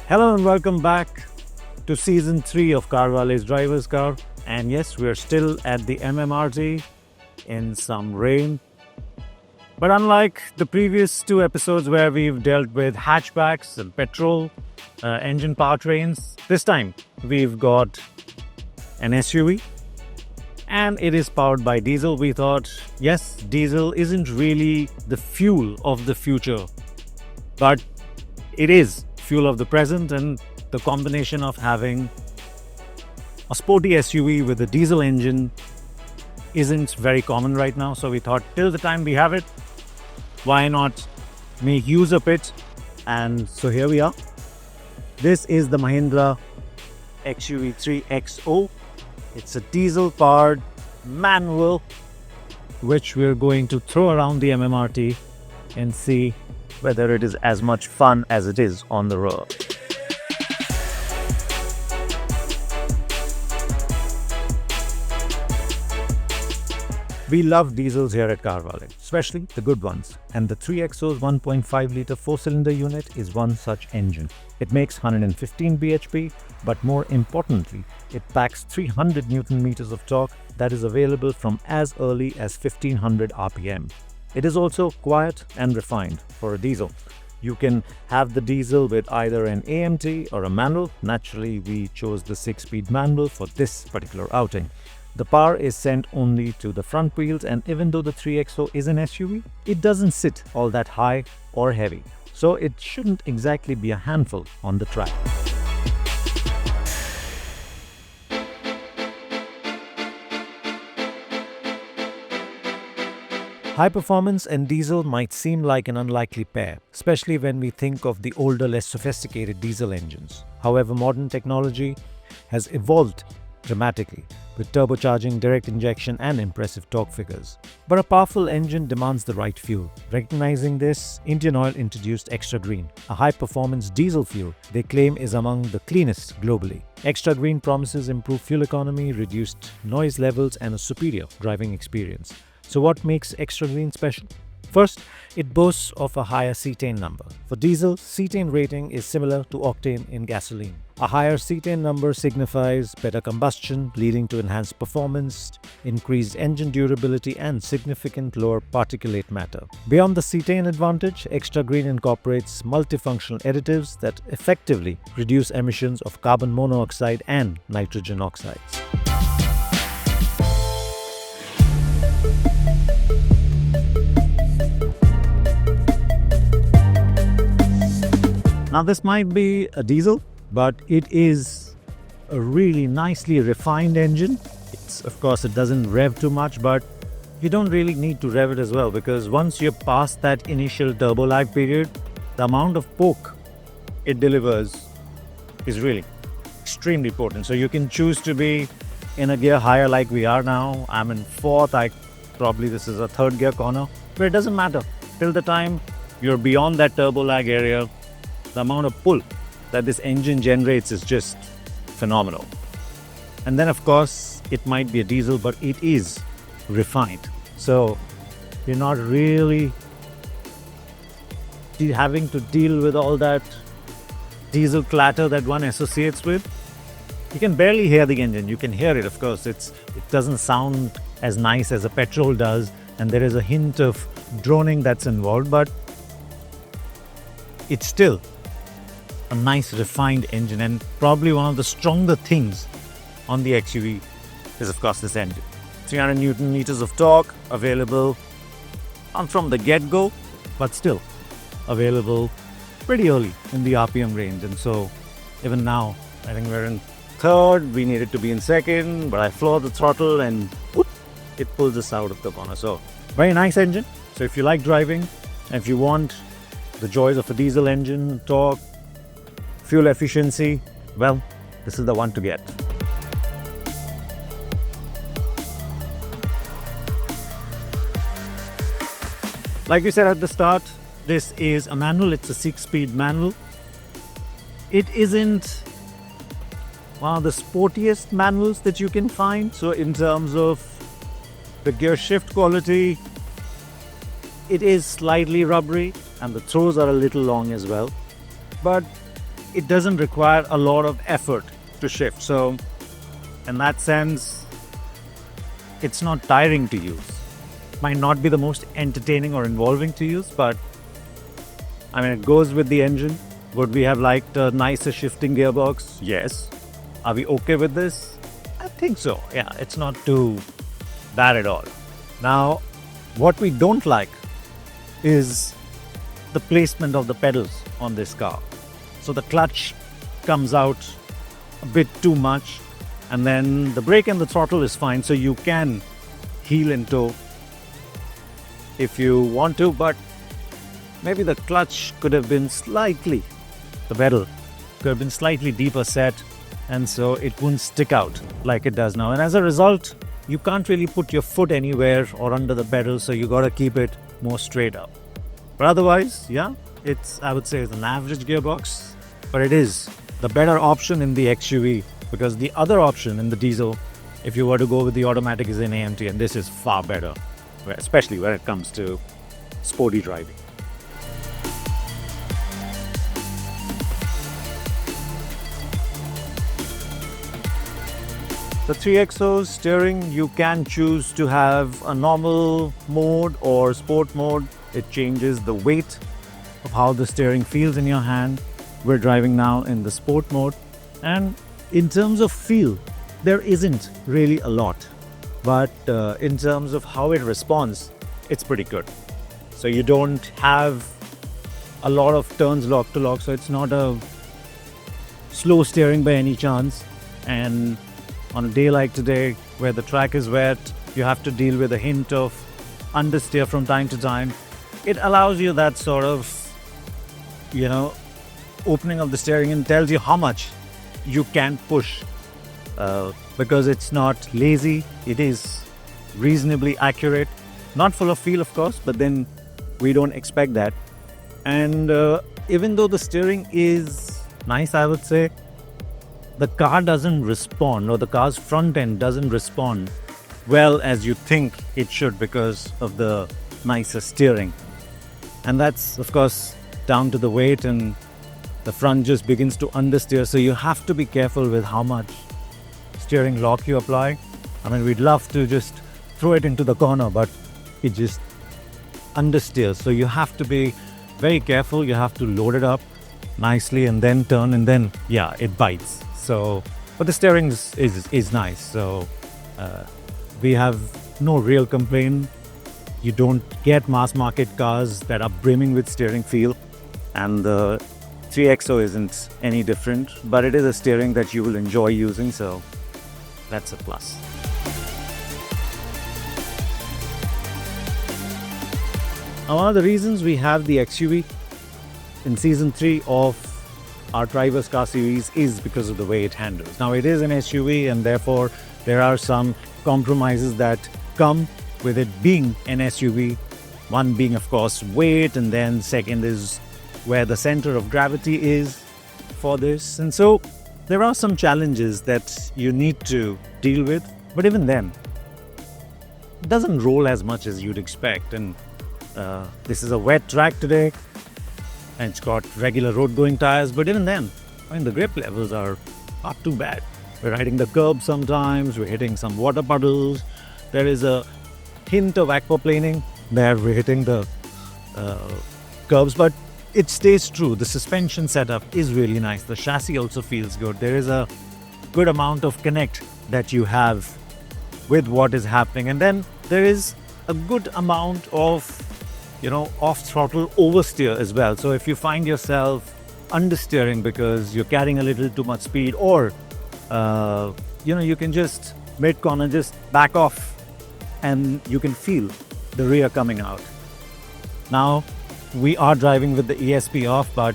Hello and welcome back to Season 3 of CarWale's Driver's Car. And yes, we're still at the MMRT in some rain. But unlike the previous two episodes where we've dealt with hatchbacks and petrol engine powertrains, this time we've got an SUV and it is powered by diesel. We thought, yes, diesel isn't really the fuel of the future, but it is fuel of the present, and the combination of having a sporty SUV with a diesel engine isn't very common right now. So we thought, till the time we have it, why not make use of it? And so here we are. This is the Mahindra XUV 3XO. It's a diesel powered manual which we're going to throw around the MMRT and see whether it is as much fun as it is on the road. We love diesels here at CarWale, especially the good ones. And the 3XO's 1.5-litre 4-cylinder unit is one such engine. It makes 115 bhp, but more importantly, it packs 300 Newton meters of torque that is available from as early as 1500 RPM. It is also quiet and refined for a diesel. You can have the diesel with either an AMT or a manual. Naturally, we chose the 6-speed manual for this particular outing. The power is sent only to the front wheels, and even though the 3XO is an SUV, it doesn't sit all that high or heavy. So it shouldn't exactly be a handful on the track. High performance and diesel might seem like an unlikely pair, especially when we think of the older, less sophisticated diesel engines. However, modern technology has evolved dramatically with turbocharging, direct injection and impressive torque figures. But a powerful engine demands the right fuel. Recognizing this, Indian Oil introduced Extra Green, a high-performance diesel fuel they claim is among the cleanest globally. Extra Green promises improved fuel economy, reduced noise levels and a superior driving experience. So what makes Extra Green special? First, it boasts of a higher cetane number. For diesel, cetane rating is similar to octane in gasoline. A higher cetane number signifies better combustion, leading to enhanced performance, increased engine durability, and significant lower particulate matter. Beyond the cetane advantage, Extra Green incorporates multifunctional additives that effectively reduce emissions of carbon monoxide and nitrogen oxides. Now this might be a diesel, but it is a really nicely refined engine. Of course, it doesn't rev too much, but you don't really need to rev it as well, because once you're past that initial turbo lag period, the amount of poke it delivers is really extremely potent. So you can choose to be in a gear higher like we are now. I'm in 4th, probably this is a 3rd gear corner, but it doesn't matter. Till the time you're beyond that turbo lag area, the amount of pull that this engine generates is just phenomenal. And then of course, it might be a diesel, but it is refined. So you're not really having to deal with all that diesel clatter that one associates with. You can barely hear the engine. You can hear it, of course. It doesn't sound as nice as a petrol does, and there is a hint of droning that's involved, but it's still a nice refined engine. And probably one of the stronger things on the XUV is of course this engine. 300 Newton meters of torque available not from the get-go, but still available pretty early in the RPM range. And so even now, I think we're in 3rd, we needed to be in 2nd, but I floor the throttle and whoop, it pulls us out of the corner. So very nice engine. So if you like driving and if you want the joys of a diesel engine, torque, fuel efficiency, well, this is the one to get. Like we said at the start, this is a manual. It's a 6-speed manual. It isn't one of the sportiest manuals that you can find. So in terms of the gear shift quality, it is slightly rubbery and the throws are a little long as well. But it doesn't require a lot of effort to shift. So in that sense, it's not tiring to use. Might not be the most entertaining or involving to use, but I mean, it goes with the engine. Would we have liked a nicer shifting gearbox? Yes. Are we okay with this? I think so. Yeah, it's not too bad at all. Now, what we don't like is the placement of the pedals on this car. So the clutch comes out a bit too much, and then the brake and the throttle is fine, so you can heel and toe if you want to, but maybe the clutch could have been slightly, the pedal could have been slightly deeper set, and so it wouldn't stick out like it does now. And as a result, you can't really put your foot anywhere or under the pedal, so you got to keep it more straight up. But otherwise, yeah, I would say it's an average gearbox, but it is the better option in the XUV, because the other option in the diesel, if you were to go with the automatic, is in AMT, and this is far better, especially when it comes to sporty driving. The 3XO steering, you can choose to have a normal mode or sport mode. It changes the weight of how the steering feels in your hand. We're driving now in the sport mode, and in terms of feel, there isn't really a lot, but in terms of how it responds, it's pretty good. So you don't have a lot of turns lock to lock, so it's not a slow steering by any chance. And on a day like today, where the track is wet, you have to deal with a hint of understeer from time to time. It allows you that sort of, opening of the steering, and tells you how much you can push, because it's not lazy. It is reasonably accurate, not full of feel, of course, but then we don't expect that. And even though the steering is nice, I would say, the car doesn't respond, or the car's front end doesn't respond well as you think it should because of the nicer steering. And that's, of course, down to the weight, and the front just begins to understeer. So you have to be careful with how much steering lock you apply. I mean, we'd love to just throw it into the corner, but it just understeers. So you have to be very careful. You have to load it up nicely and then turn, and then, yeah, it bites. So, but the steering is nice. So we have no real complaint. You don't get mass market cars that are brimming with steering feel, and the 3XO isn't any different, but it is a steering that you will enjoy using, so that's a plus. Now, one of the reasons we have the XUV in season 3 of our Drivers Car series is because of the way it handles. Now, it is an SUV, and therefore there are some compromises that come with it being an SUV. One being, of course, weight, and then second is where the center of gravity is for this. And so there are some challenges that you need to deal with, but even then, it doesn't roll as much as you'd expect. And this is a wet track today, and it's got regular road-going tires, but even then, I mean, the grip levels are not too bad. We're riding the curb sometimes, we're hitting some water puddles, there is a hint of aquaplaning there, we're hitting the curbs, but it stays true. The suspension setup is really nice. The chassis also feels good. There is a good amount of connect that you have with what is happening, and then there is a good amount of off-throttle oversteer as well. So if you find yourself understeering because you're carrying a little too much speed, or you can just mid-corner just back off, and you can feel the rear coming out. Now, we are driving with the ESP off, but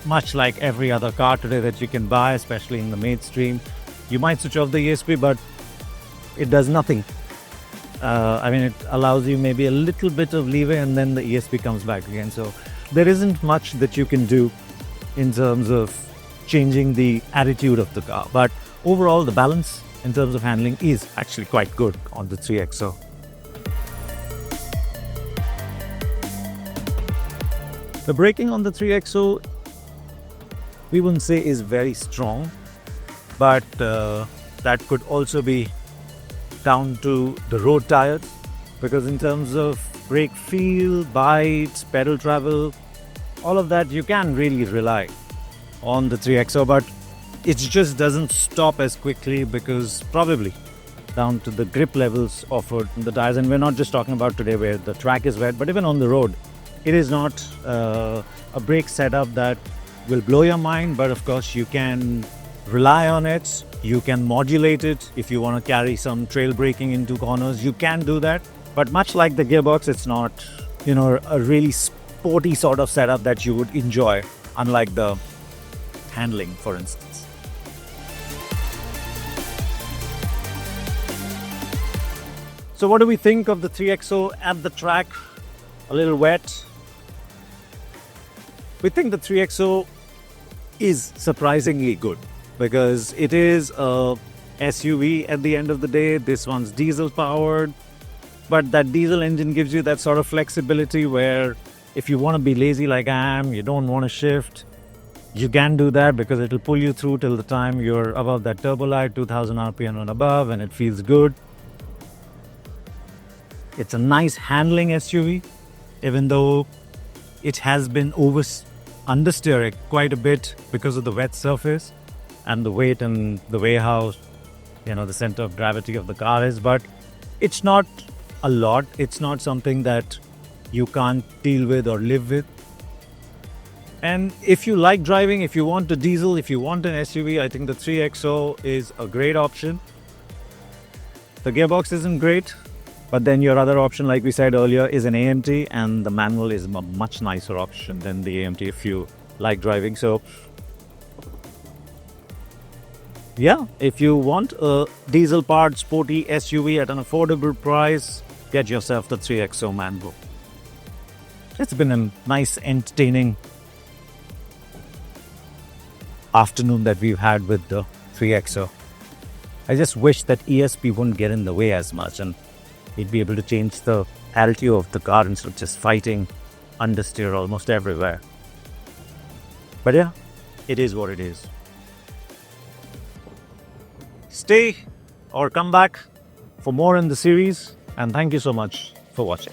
much like every other car today that you can buy, especially in the mainstream, you might switch off the ESP, but it does nothing. It allows you maybe a little bit of leeway, and then the ESP comes back again. So there isn't much that you can do in terms of changing the attitude of the car. But overall, the balance in terms of handling is actually quite good on the 3XO. The braking on the 3XO we wouldn't say is very strong, but that could also be down to the road tires, because in terms of brake feel, bites, pedal travel, all of that, you can really rely on the 3XO, but it just doesn't stop as quickly because probably down to the grip levels offered in the tires. And we're not just talking about today where the track is wet, but even on the road, it is not a brake setup that will blow your mind, but of course you can rely on it. You can modulate it. If you want to carry some trail braking into corners, you can do that. But much like the gearbox, it's not, a really sporty sort of setup that you would enjoy, unlike the handling, for instance. So what do we think of the 3XO at the track? A little wet. We think the 3XO is surprisingly good because it is a SUV at the end of the day. This one's diesel powered, but that diesel engine gives you that sort of flexibility where if you want to be lazy like I am, you don't want to shift, you can do that because it'll pull you through till the time you're above that turbo light, 2000 RPM and above, and it feels good. It's a nice handling SUV, even though it has been understeered quite a bit because of the wet surface and the weight and the way how, the center of gravity of the car is. But it's not a lot. It's not something that you can't deal with or live with. And if you like driving, if you want a diesel, if you want an SUV, I think the 3XO is a great option. The gearbox isn't great, but then your other option, like we said earlier, is an AMT, and the manual is a much nicer option than the AMT if you like driving. So, yeah, if you want a diesel-powered sporty SUV at an affordable price, get yourself the 3XO manual. It's been a nice, entertaining afternoon that we've had with the 3XO. I just wish that ESP wouldn't get in the way as much and he'd be able to change the altitude of the car instead of just fighting understeer almost everywhere. But yeah, it is what it is. Stay or come back for more in the series, and thank you so much for watching.